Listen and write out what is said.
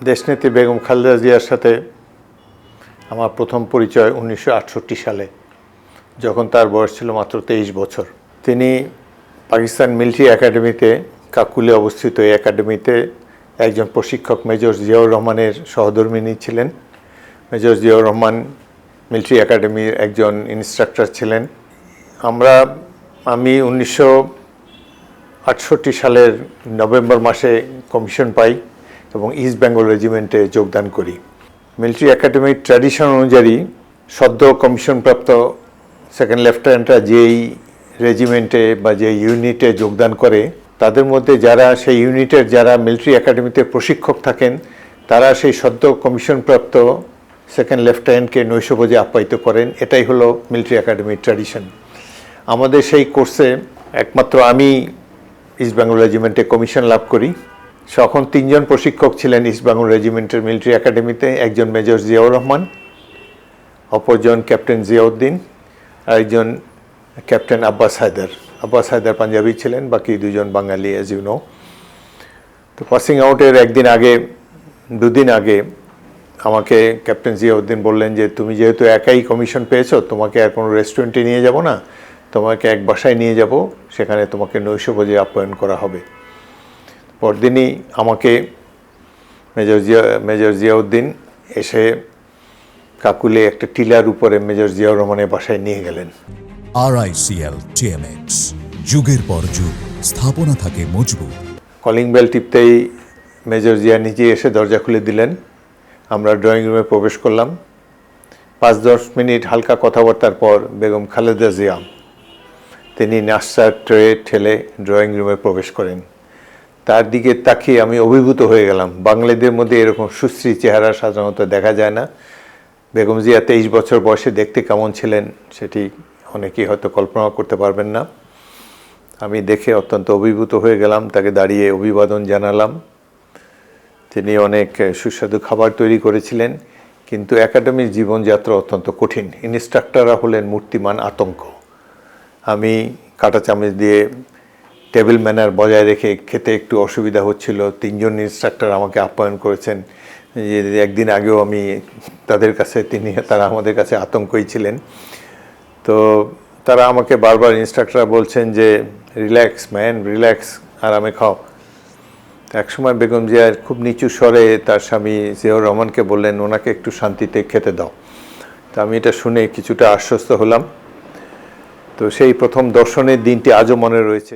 দেশনেত্রী বেগম খালেদা জিয়ার সাথে আমার প্রথম পরিচয় 1968 সালে, যখন তার বয়স ছিল মাত্র 23 বছর। তিনি পাকিস্তান মিলিটারি একাডেমিতে, কাকুলে অবস্থিত এই একাডেমিতে একজন প্রশিক্ষক মেজর জিয়াউর রহমানের সহধর্মিণী ছিলেন। মেজর জিয়াউর রহমান মিলিটারি একাডেমির একজন ইনস্ট্রাক্টর ছিলেন। আমি 1968 সালের নভেম্বর মাসে কমিশন পাই এবং ইস্ট বেঙ্গল রেজিমেন্টে যোগদান করি। মিলিটারি একাডেমির ট্র্যাডিশন অনুযায়ী সদ্য কমিশনপ্রাপ্ত সেকেন্ড লেফটেন্যান্টরা যেই রেজিমেন্টে বা যে ইউনিটে যোগদান করে, তাদের মধ্যে যারা সেই ইউনিটের যারা মিলিটারি একাডেমিতে প্রশিক্ষক থাকেন, তারা সেই সদ্য কমিশনপ্রাপ্ত সেকেন্ড লেফটেন্যান্টকে নৈশভোজে আপ্যায়িত করেন। এটাই হলো মিলিটারি একাডেমির ট্র্যাডিশন। আমাদের সেই কোর্সে একমাত্র আমি ইস্ট বেঙ্গল রেজিমেন্টে কমিশন লাভ করি। তখন 3 জন প্রশিক্ষক ছিলেন ইস্ট বেঙ্গল রেজিমেন্টের মিলিটারি একাডেমিতে। একজন মেজর জিয়াউর রহমান, অপরজন ক্যাপ্টেন জিয়াউদ্দিন, আর একজন ক্যাপ্টেন আব্বাস হায়দার পাঞ্জাবি ছিলেন, বাকি 2 জন বাঙালি, অ্যাজ ইউ নো। তো পাসিং আউটের দুদিন আগে আমাকে ক্যাপ্টেন জিয়াউদ্দিন বললেন যে, তুমি যেহেতু একাই কমিশন পেয়েছো, তোমাকে আর কোনো রেস্টুরেন্টে নিয়ে যাব না, তোমাকে এক বাসায় নিয়ে যাব, সেখানে তোমাকে নৈশভোজে আপ্যায়ন করা হবে। পরদিনই আমাকে মেজর জিয়াউদ্দিন এসে কাকুলে একটা টিলার উপরে মেজর জিয়াউর রহমানের বাসায় নিয়ে গেলেন। RICL TMX, যুগের পর যুগ স্থাপনা থাকে মজবুত। কলিং বেল টিপতেই মেজর জিয়া নিজে এসে দরজা খুলে দিলেন। আমরা ড্রয়িং রুমে প্রবেশ করলাম। 5-10 মিনিট হালকা কথাবার্তার পর বেগম খালেদা জিয়া তিনি নাস্তার ট্রে ঠেলে ড্রয়িং রুমে প্রবেশ করেন। তার দিকে তাকিয়ে আমি অভিভূত হয়ে গেলাম। বাঙালিদের মধ্যে এরকম সুশ্রী চেহারা সাধারণত দেখা যায় না। বেগম জিয়া 23 বছর বয়সে দেখতে কেমন ছিলেন সেটি অনেকেই হয়তো কল্পনা করতে পারবেন না। আমি দেখে অত্যন্ত অভিভূত হয়ে গেলাম। তাকে দাঁড়িয়ে অভিবাদন জানালাম। তিনি অনেক সুস্বাদু খাবার তৈরি করেছিলেন, কিন্তু একাডেমির জীবনযাত্রা অত্যন্ত কঠিন। ইনস্ট্রাক্টররা হলেন মূর্তিমান আতঙ্ক। আমি কাঁটা চামচ দিয়ে টেবিল ম্যানার বজায় রেখে খেতে একটু অসুবিধা হচ্ছিল। 3 জন ইনস্ট্রাক্টর আমাকে আপ্যায়ন করেছেন। একদিন আগেও আমি তারা আমাদের কাছে আতঙ্কই ছিলেন। তো তারা আমাকে বারবার ইনস্ট্রাক্টররা বলছেন যে, রিল্যাক্স ম্যান, রিল্যাক্স, আরামে খাও। একসময় বেগম জিয়া খুব নিচু স্বরে তার স্বামী জিয়াউর রহমানকে বললেন, ওনাকে একটু শান্তিতে খেতে দাও। তো আমি এটা শুনে কিছুটা আশ্বস্ত হলাম। তো সেই প্রথম দর্শনের দিনটি আজও মনে রয়েছে।